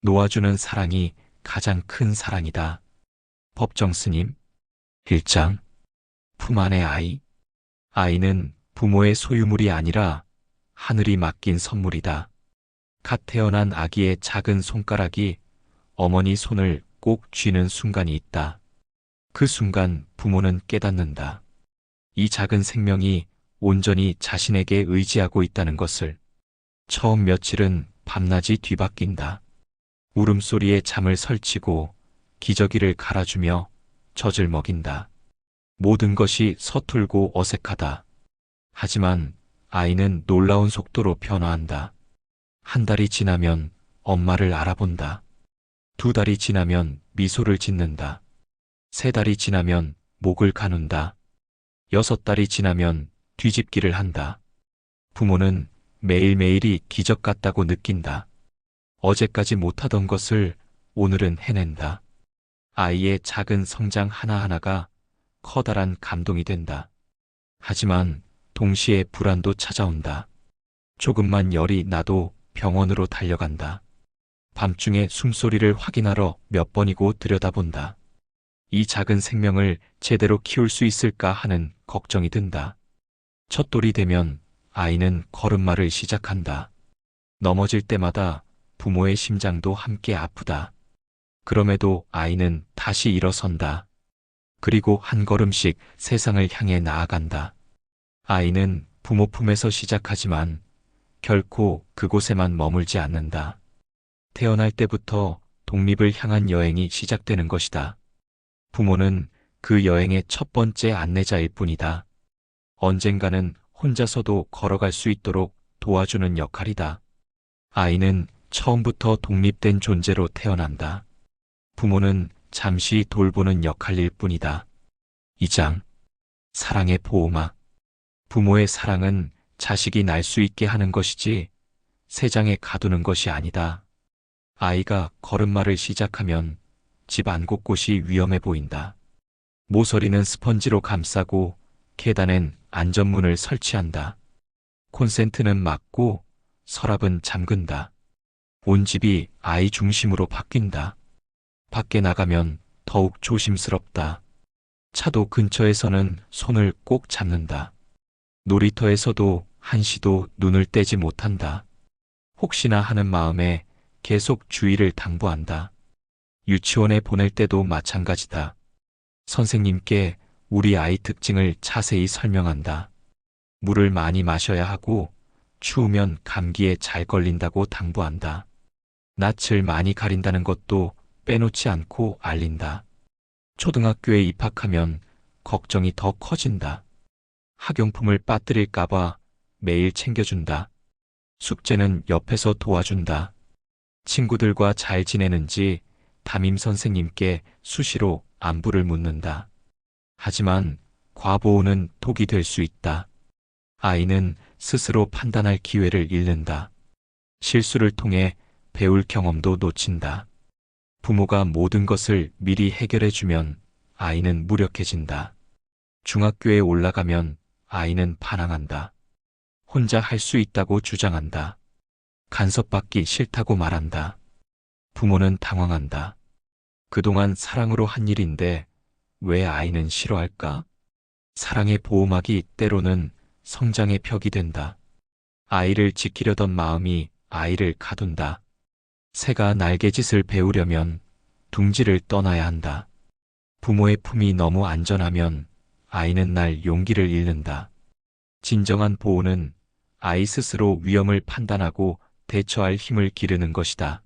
놓아주는 사랑이 가장 큰 사랑이다. 법정 스님. 1장. 품 안의 아이. 아이는 부모의 소유물이 아니라 하늘이 맡긴 선물이다. 갓 태어난 아기의 작은 손가락이 어머니 손을 꼭 쥐는 순간이 있다. 그 순간 부모는 깨닫는다. 이 작은 생명이 온전히 자신에게 의지하고 있다는 것을. 처음 며칠은 밤낮이 뒤바뀐다. 울음소리에 잠을 설치고 기저귀를 갈아주며 젖을 먹인다. 모든 것이 서툴고 어색하다. 하지만 아이는 놀라운 속도로 변화한다. 한 달이 지나면 엄마를 알아본다. 2달이 지나면 미소를 짓는다. 3달이 지나면 목을 가눈다. 6달이 지나면 뒤집기를 한다. 부모는 매일매일이 기적 같다고 느낀다. 어제까지 못하던 것을 오늘은 해낸다. 아이의 작은 성장 하나하나가 커다란 감동이 된다. 하지만 동시에 불안도 찾아온다. 조금만 열이 나도 병원으로 달려간다. 밤중에 숨소리를 확인하러 몇 번이고 들여다본다. 이 작은 생명을 제대로 키울 수 있을까 하는 걱정이 든다. 첫 돌이 되면 아이는 걸음마를 시작한다. 넘어질 때마다 부모의 심장도 함께 아프다. 그럼에도 아이는 다시 일어선다. 그리고 한 걸음씩 세상을 향해 나아간다. 아이는 부모 품에서 시작하지만 결코 그곳에만 머물지 않는다. 태어날 때부터 독립을 향한 여행이 시작되는 것이다. 부모는 그 여행의 첫 번째 안내자일 뿐이다. 언젠가는 혼자서도 걸어갈 수 있도록 도와주는 역할이다. 아이는 처음부터 독립된 존재로 태어난다. 부모는 잠시 돌보는 역할일 뿐이다. 2장. 사랑의 보호막. 부모의 사랑은 자식이 날 수 있게 하는 것이지 새장에 가두는 것이 아니다. 아이가 걸음마를 시작하면 집 안 곳곳이 위험해 보인다. 모서리는 스펀지로 감싸고 계단엔 안전문을 설치한다. 콘센트는 막고 서랍은 잠근다. 온 집이 아이 중심으로 바뀐다. 밖에 나가면 더욱 조심스럽다. 차도 근처에서는 손을 꼭 잡는다. 놀이터에서도 한시도 눈을 떼지 못한다. 혹시나 하는 마음에 계속 주의를 당부한다. 유치원에 보낼 때도 마찬가지다. 선생님께 우리 아이 특징을 자세히 설명한다. 물을 많이 마셔야 하고 추우면 감기에 잘 걸린다고 당부한다. 낯을 많이 가린다는 것도 빼놓지 않고 알린다. 초등학교에 입학하면 걱정이 더 커진다. 학용품을 빠뜨릴까봐 매일 챙겨준다. 숙제는 옆에서 도와준다. 친구들과 잘 지내는지 담임 선생님께 수시로 안부를 묻는다. 하지만 과보호는 독이 될 수 있다. 아이는 스스로 판단할 기회를 잃는다. 실수를 통해 배울 경험도 놓친다. 부모가 모든 것을 미리 해결해주면 아이는 무력해진다. 중학교에 올라가면 아이는 반항한다. 혼자 할 수 있다고 주장한다. 간섭받기 싫다고 말한다. 부모는 당황한다. 그동안 사랑으로 한 일인데 왜 아이는 싫어할까? 사랑의 보호막이 때로는 성장의 벽이 된다. 아이를 지키려던 마음이 아이를 가둔다. 새가 날개짓을 배우려면 둥지를 떠나야 한다. 부모의 품이 너무 안전하면 아이는 날 용기를 잃는다. 진정한 보호는 아이 스스로 위험을 판단하고 대처할 힘을 기르는 것이다.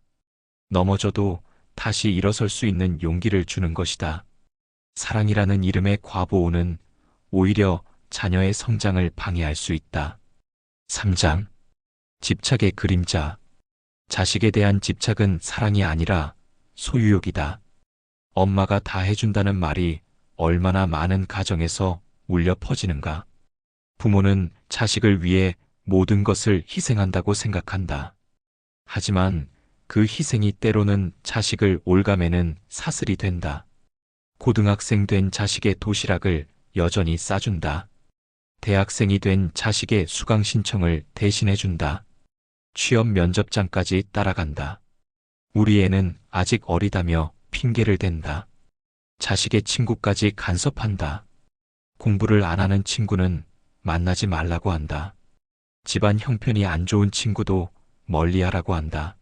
넘어져도 다시 일어설 수 있는 용기를 주는 것이다. 사랑이라는 이름의 과보호는 오히려 자녀의 성장을 방해할 수 있다. 3장. 집착의 그림자. 자식에 대한 집착은 사랑이 아니라 소유욕이다. 엄마가 다 해준다는 말이 얼마나 많은 가정에서 울려 퍼지는가. 부모는 자식을 위해 모든 것을 희생한다고 생각한다. 하지만 그 희생이 때로는 자식을 올가매는 사슬이 된다. 고등학생 된 자식의 도시락을 여전히 싸준다. 대학생이 된 자식의 수강 신청을 대신해준다. 취업 면접장까지 따라간다. 우리 애는 아직 어리다며 핑계를 댄다. 자식의 친구까지 간섭한다. 공부를 안 하는 친구는 만나지 말라고 한다. 집안 형편이 안 좋은 친구도 멀리하라고 한다.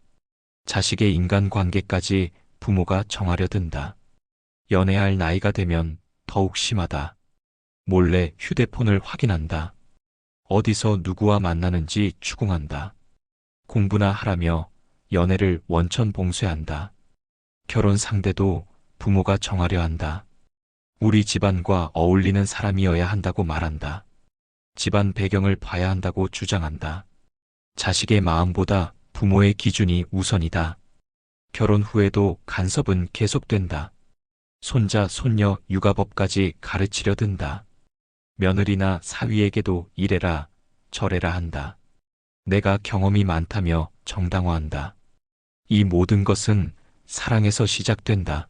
자식의 인간관계까지 부모가 정하려 든다. 연애할 나이가 되면 더욱 심하다. 몰래 휴대폰을 확인한다. 어디서 누구와 만나는지 추궁한다. 공부나 하라며 연애를 원천봉쇄한다. 결혼 상대도 부모가 정하려 한다. 우리 집안과 어울리는 사람이어야 한다고 말한다. 집안 배경을 봐야 한다고 주장한다. 자식의 마음보다 부모의 기준이 우선이다. 결혼 후에도 간섭은 계속된다. 손자, 손녀 육아법까지 가르치려 든다. 며느리나 사위에게도 이래라 저래라 한다. 내가 경험이 많다며 정당화한다. 이 모든 것은 사랑에서 시작된다.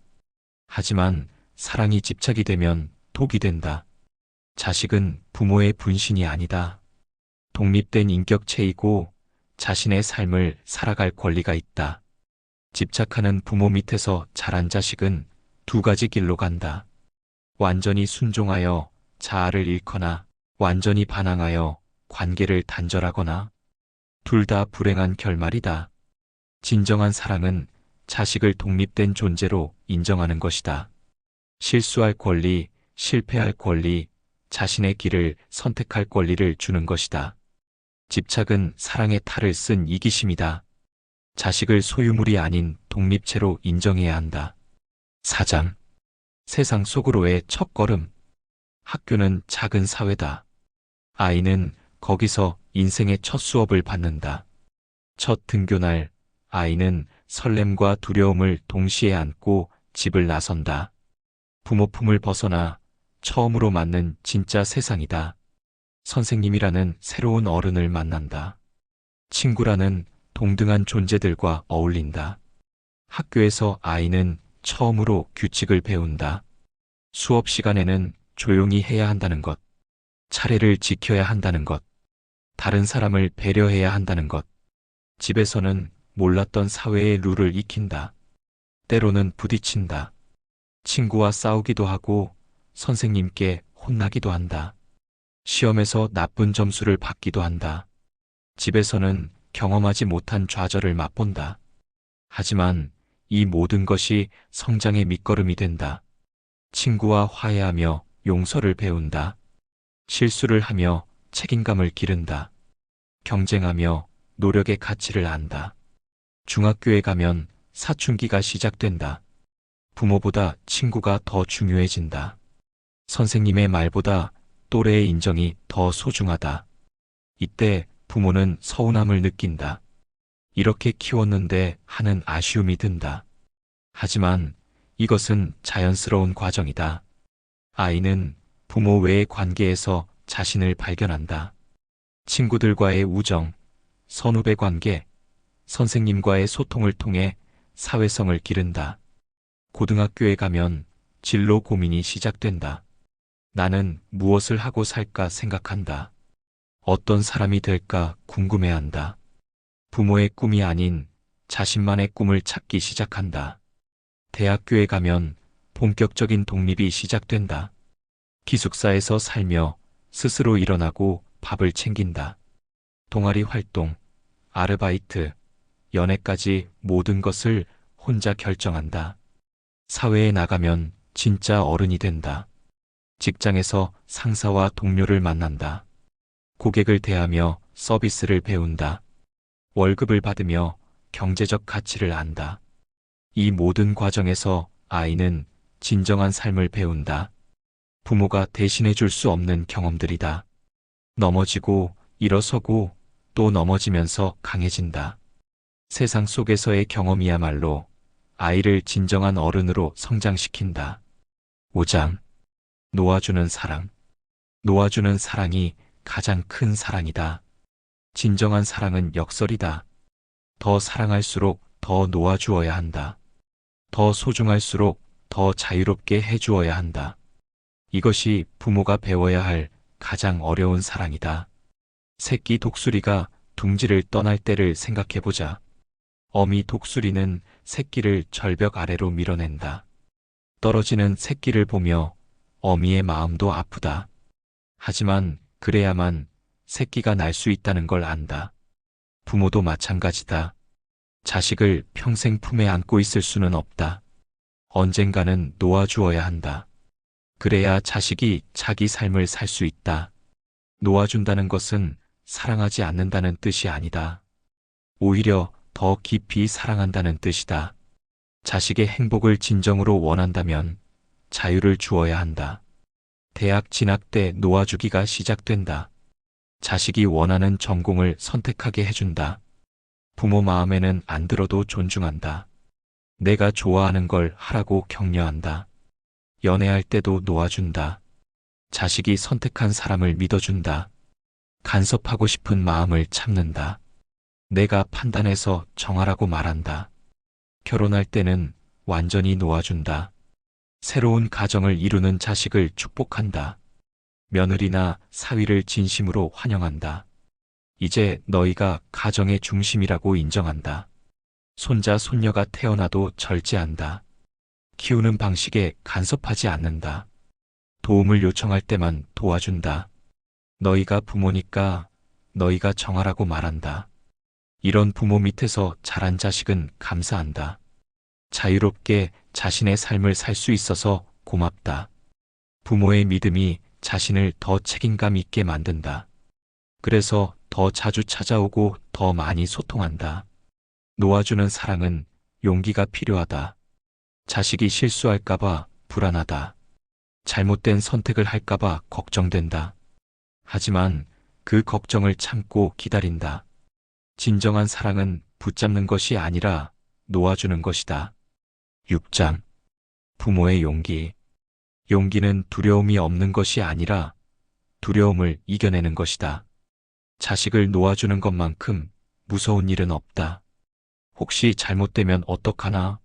하지만 사랑이 집착이 되면 독이 된다. 자식은 부모의 분신이 아니다. 독립된 인격체이고 자신의 삶을 살아갈 권리가 있다. 집착하는 부모 밑에서 자란 자식은 두 가지 길로 간다. 완전히 순종하여 자아를 잃거나 완전히 반항하여 관계를 단절하거나 둘 다 불행한 결말이다. 진정한 사랑은 자식을 독립된 존재로 인정하는 것이다. 실수할 권리, 실패할 권리, 자신의 길을 선택할 권리를 주는 것이다. 집착은 사랑의 탈을 쓴 이기심이다. 자식을 소유물이 아닌 독립체로 인정해야 한다. 4장. 세상 속으로의 첫걸음. 학교는 작은 사회다. 아이는 거기서 인생의 첫 수업을 받는다. 첫 등교날, 아이는 설렘과 두려움을 동시에 안고 집을 나선다. 부모 품을 벗어나 처음으로 맞는 진짜 세상이다. 선생님이라는 새로운 어른을 만난다. 친구라는 동등한 존재들과 어울린다. 학교에서 아이는 처음으로 규칙을 배운다. 수업 시간에는 조용히 해야 한다는 것, 차례를 지켜야 한다는 것, 다른 사람을 배려해야 한다는 것, 집에서는 몰랐던 사회의 룰을 익힌다. 때로는 부딪힌다. 친구와 싸우기도 하고 선생님께 혼나기도 한다. 시험에서 나쁜 점수를 받기도 한다. 집에서는 경험하지 못한 좌절을 맛본다. 하지만 이 모든 것이 성장의 밑거름이 된다. 친구와 화해하며 용서를 배운다. 실수를 하며 책임감을 기른다. 경쟁하며 노력의 가치를 안다. 중학교에 가면 사춘기가 시작된다. 부모보다 친구가 더 중요해진다. 선생님의 말보다 또래의 인정이 더 소중하다. 이때 부모는 서운함을 느낀다. 이렇게 키웠는데 하는 아쉬움이 든다. 하지만 이것은 자연스러운 과정이다. 아이는 부모 외의 관계에서 자신을 발견한다. 친구들과의 우정, 선후배 관계, 선생님과의 소통을 통해 사회성을 기른다. 고등학교에 가면 진로 고민이 시작된다. 나는 무엇을 하고 살까 생각한다. 어떤 사람이 될까 궁금해한다. 부모의 꿈이 아닌 자신만의 꿈을 찾기 시작한다. 대학교에 가면 본격적인 독립이 시작된다. 기숙사에서 살며 스스로 일어나고 밥을 챙긴다. 동아리 활동, 아르바이트, 연애까지 모든 것을 혼자 결정한다. 사회에 나가면 진짜 어른이 된다. 직장에서 상사와 동료를 만난다. 고객을 대하며 서비스를 배운다. 월급을 받으며 경제적 가치를 안다. 이 모든 과정에서 아이는 진정한 삶을 배운다. 부모가 대신해 줄 수 없는 경험들이다. 넘어지고 일어서고 또 넘어지면서 강해진다. 세상 속에서의 경험이야말로 아이를 진정한 어른으로 성장시킨다. 5장. 놓아주는 사랑. 놓아주는 사랑이 가장 큰 사랑이다. 진정한 사랑은 역설이다. 더 사랑할수록 더 놓아주어야 한다. 더 소중할수록 더 자유롭게 해주어야 한다. 이것이 부모가 배워야 할 가장 어려운 사랑이다. 새끼 독수리가 둥지를 떠날 때를 생각해보자. 어미 독수리는 새끼를 절벽 아래로 밀어낸다. 떨어지는 새끼를 보며 어미의 마음도 아프다. 하지만 그래야만 새끼가 날 수 있다는 걸 안다. 부모도 마찬가지다. 자식을 평생 품에 안고 있을 수는 없다. 언젠가는 놓아주어야 한다. 그래야 자식이 자기 삶을 살 수 있다. 놓아준다는 것은 사랑하지 않는다는 뜻이 아니다. 오히려 더 깊이 사랑한다는 뜻이다. 자식의 행복을 진정으로 원한다면 자유를 주어야 한다. 대학 진학 때 놓아주기가 시작된다. 자식이 원하는 전공을 선택하게 해준다. 부모 마음에는 안 들어도 존중한다. 내가 좋아하는 걸 하라고 격려한다. 연애할 때도 놓아준다. 자식이 선택한 사람을 믿어준다. 간섭하고 싶은 마음을 참는다. 내가 판단해서 정하라고 말한다. 결혼할 때는 완전히 놓아준다. 새로운 가정을 이루는 자식을 축복한다. 며느리나 사위를 진심으로 환영한다. 이제 너희가 가정의 중심이라고 인정한다. 손자, 손녀가 태어나도 절제한다. 키우는 방식에 간섭하지 않는다. 도움을 요청할 때만 도와준다. 너희가 부모니까 너희가 정하라고 말한다. 이런 부모 밑에서 자란 자식은 감사한다. 자유롭게 자신의 삶을 살 수 있어서 고맙다. 부모의 믿음이 자신을 더 책임감 있게 만든다. 그래서 더 자주 찾아오고 더 많이 소통한다. 놓아주는 사랑은 용기가 필요하다. 자식이 실수할까봐 불안하다. 잘못된 선택을 할까봐 걱정된다. 하지만 그 걱정을 참고 기다린다. 진정한 사랑은 붙잡는 것이 아니라 놓아주는 것이다. 6장. 부모의 용기. 용기는 두려움이 없는 것이 아니라 두려움을 이겨내는 것이다. 자식을 놓아주는 것만큼 무서운 일은 없다. 혹시 잘못되면 어떡하나?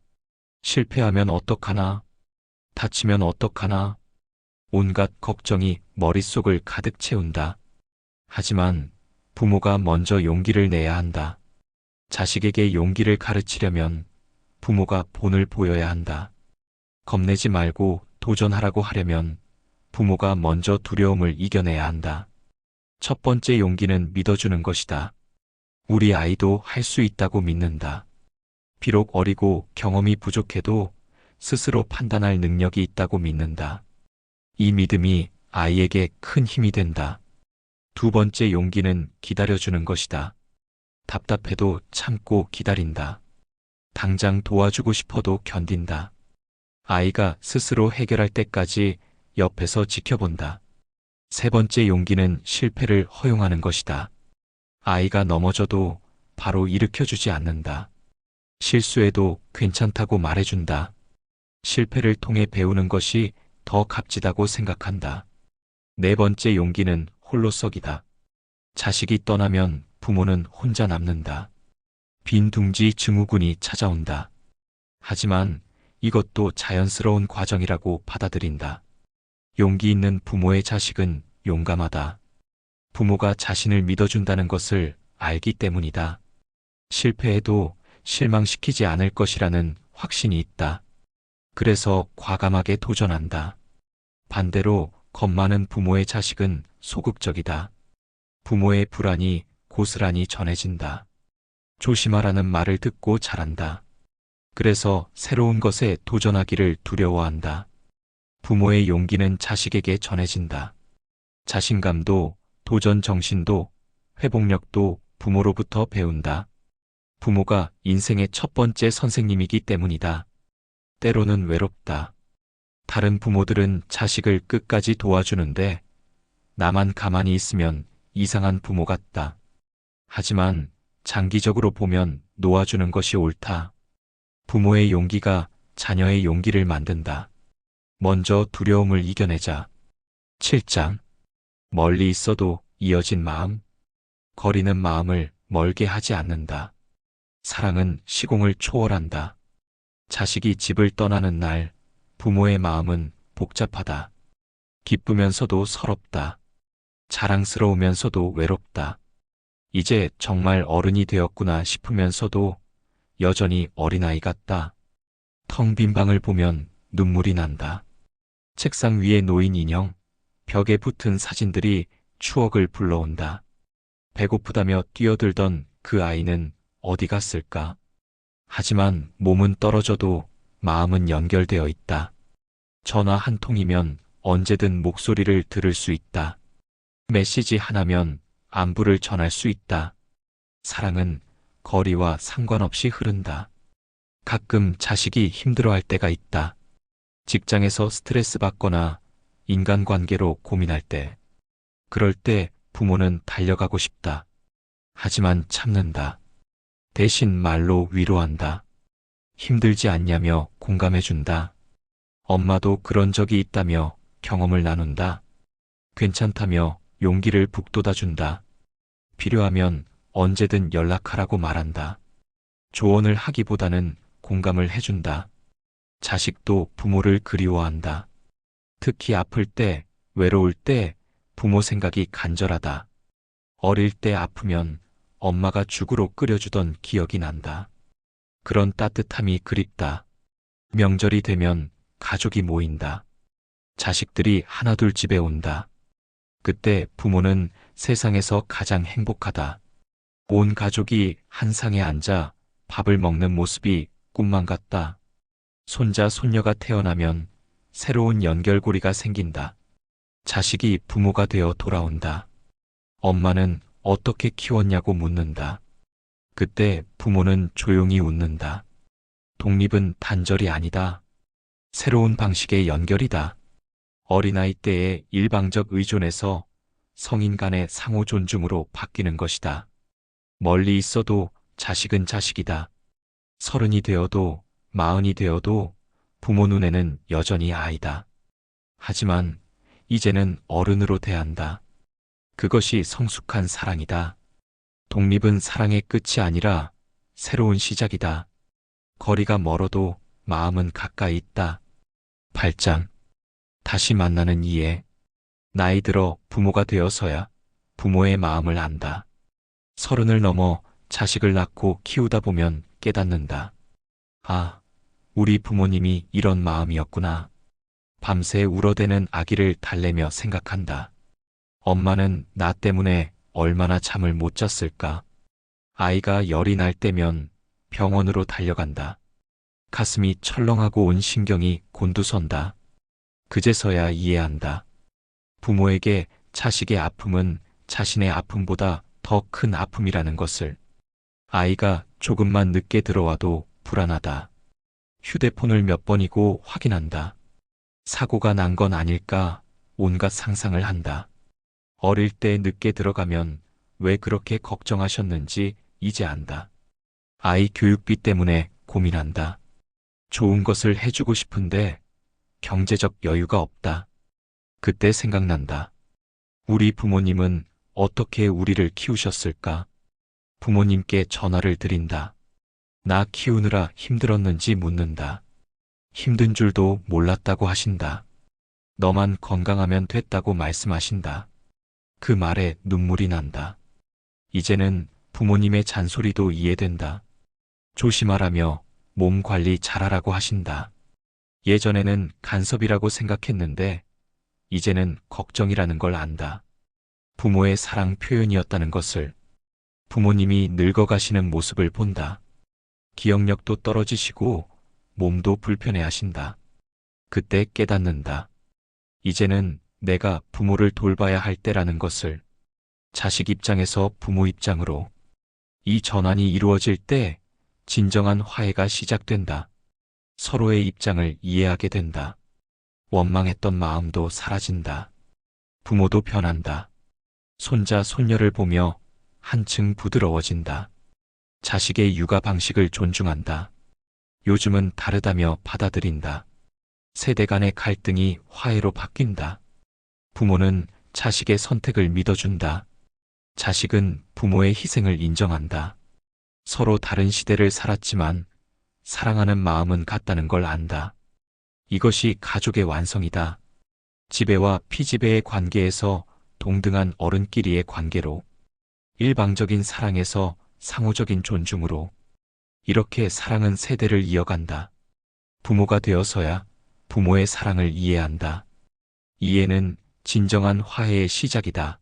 실패하면 어떡하나? 다치면 어떡하나? 온갖 걱정이 머릿속을 가득 채운다. 하지만 부모가 먼저 용기를 내야 한다. 자식에게 용기를 가르치려면 부모가 본을 보여야 한다. 겁내지 말고 도전하라고 하려면 부모가 먼저 두려움을 이겨내야 한다. 첫 번째 용기는 믿어주는 것이다. 우리 아이도 할 수 있다고 믿는다. 비록 어리고 경험이 부족해도 스스로 판단할 능력이 있다고 믿는다. 이 믿음이 아이에게 큰 힘이 된다. 두 번째 용기는 기다려주는 것이다. 답답해도 참고 기다린다. 당장 도와주고 싶어도 견딘다. 아이가 스스로 해결할 때까지 옆에서 지켜본다. 세 번째 용기는 실패를 허용하는 것이다. 아이가 넘어져도 바로 일으켜주지 않는다. 실수해도 괜찮다고 말해준다. 실패를 통해 배우는 것이 더 값지다고 생각한다. 네 번째 용기는 홀로서기다. 자식이 떠나면 부모는 혼자 남는다. 빈 둥지 증후군이 찾아온다. 하지만 이것도 자연스러운 과정이라고 받아들인다. 용기 있는 부모의 자식은 용감하다. 부모가 자신을 믿어준다는 것을 알기 때문이다. 실패해도 실망시키지 않을 것이라는 확신이 있다. 그래서 과감하게 도전한다. 반대로 겁 많은 부모의 자식은 소극적이다. 부모의 불안이 고스란히 전해진다. 조심하라는 말을 듣고 자란다. 그래서 새로운 것에 도전하기를 두려워한다. 부모의 용기는 자식에게 전해진다. 자신감도, 도전 정신도, 회복력도 부모로부터 배운다. 부모가 인생의 첫 번째 선생님이기 때문이다. 때로는 외롭다. 다른 부모들은 자식을 끝까지 도와주는데 나만 가만히 있으면 이상한 부모 같다. 하지만 장기적으로 보면 놓아주는 것이 옳다. 부모의 용기가 자녀의 용기를 만든다. 먼저 두려움을 이겨내자. 7장. 멀리 있어도 이어진 마음. 거리는 마음을 멀게 하지 않는다. 사랑은 시공을 초월한다. 자식이 집을 떠나는 날, 부모의 마음은 복잡하다. 기쁘면서도 서럽다. 자랑스러우면서도 외롭다. 이제 정말 어른이 되었구나 싶으면서도 여전히 어린아이 같다. 텅 빈 방을 보면 눈물이 난다. 책상 위에 놓인 인형, 벽에 붙은 사진들이 추억을 불러온다. 배고프다며 뛰어들던 그 아이는 어디 갔을까? 하지만 몸은 떨어져도 마음은 연결되어 있다. 전화 한 통이면 언제든 목소리를 들을 수 있다. 메시지 하나면 안부를 전할 수 있다. 사랑은 거리와 상관없이 흐른다. 가끔 자식이 힘들어할 때가 있다. 직장에서 스트레스 받거나 인간관계로 고민할 때. 그럴 때 부모는 달려가고 싶다. 하지만 참는다. 대신 말로 위로한다. 힘들지 않냐며 공감해준다. 엄마도 그런 적이 있다며 경험을 나눈다. 괜찮다며 용기를 북돋아준다. 필요하면 언제든 연락하라고 말한다. 조언을 하기보다는 공감을 해준다. 자식도 부모를 그리워한다. 특히 아플 때, 외로울 때 부모 생각이 간절하다. 어릴 때 아프면 엄마가 죽으로 끓여주던 기억이 난다. 그런 따뜻함이 그립다. 명절이 되면 가족이 모인다. 자식들이 하나둘 집에 온다. 그때 부모는 세상에서 가장 행복하다. 온 가족이 한 상에 앉아 밥을 먹는 모습이 꿈만 같다. 손자, 손녀가 태어나면 새로운 연결고리가 생긴다. 자식이 부모가 되어 돌아온다. 엄마는 어떻게 키웠냐고 묻는다. 그때 부모는 조용히 웃는다. 독립은 단절이 아니다. 새로운 방식의 연결이다. 어린아이 때의 일방적 의존에서 성인 간의 상호 존중으로 바뀌는 것이다. 멀리 있어도 자식은 자식이다. 30이 되어도 40이 되어도 부모 눈에는 여전히 아이다. 하지만 이제는 어른으로 대한다. 그것이 성숙한 사랑이다. 독립은 사랑의 끝이 아니라 새로운 시작이다. 거리가 멀어도 마음은 가까이 있다. 8장. 다시 만나는 이해. 나이 들어 부모가 되어서야 부모의 마음을 안다. 30을 넘어 자식을 낳고 키우다 보면 깨닫는다. 아, 우리 부모님이 이런 마음이었구나. 밤새 울어대는 아기를 달래며 생각한다. 엄마는 나 때문에 얼마나 잠을 못 잤을까. 아이가 열이 날 때면 병원으로 달려간다. 가슴이 철렁하고 온 신경이 곤두선다. 그제서야 이해한다. 부모에게 자식의 아픔은 자신의 아픔보다 더 큰 아픔이라는 것을. 아이가 조금만 늦게 들어와도 불안하다. 휴대폰을 몇 번이고 확인한다. 사고가 난 건 아닐까 온갖 상상을 한다. 어릴 때 늦게 들어가면 왜 그렇게 걱정하셨는지 이제 안다. 아이 교육비 때문에 고민한다. 좋은 것을 해주고 싶은데 경제적 여유가 없다. 그때 생각난다. 우리 부모님은 어떻게 우리를 키우셨을까? 부모님께 전화를 드린다. 나 키우느라 힘들었는지 묻는다. 힘든 줄도 몰랐다고 하신다. 너만 건강하면 됐다고 말씀하신다. 그 말에 눈물이 난다. 이제는 부모님의 잔소리도 이해된다. 조심하라며 몸 관리 잘하라고 하신다. 예전에는 간섭이라고 생각했는데 이제는 걱정이라는 걸 안다. 부모의 사랑 표현이었다는 것을. 부모님이 늙어가시는 모습을 본다. 기억력도 떨어지시고 몸도 불편해하신다. 그때 깨닫는다. 이제는 내가 부모를 돌봐야 할 때라는 것을. 자식 입장에서 부모 입장으로. 이 전환이 이루어질 때 진정한 화해가 시작된다. 서로의 입장을 이해하게 된다. 원망했던 마음도 사라진다. 부모도 변한다. 손자, 손녀를 보며 한층 부드러워진다. 자식의 육아 방식을 존중한다. 요즘은 다르다며 받아들인다. 세대 간의 갈등이 화해로 바뀐다. 부모는 자식의 선택을 믿어준다. 자식은 부모의 희생을 인정한다. 서로 다른 시대를 살았지만 사랑하는 마음은 같다는 걸 안다. 이것이 가족의 완성이다. 지배와 피지배의 관계에서 동등한 어른끼리의 관계로, 일방적인 사랑에서 상호적인 존중으로, 이렇게 사랑은 세대를 이어간다. 부모가 되어서야 부모의 사랑을 이해한다. 이해는 진정한 화해의 시작이다.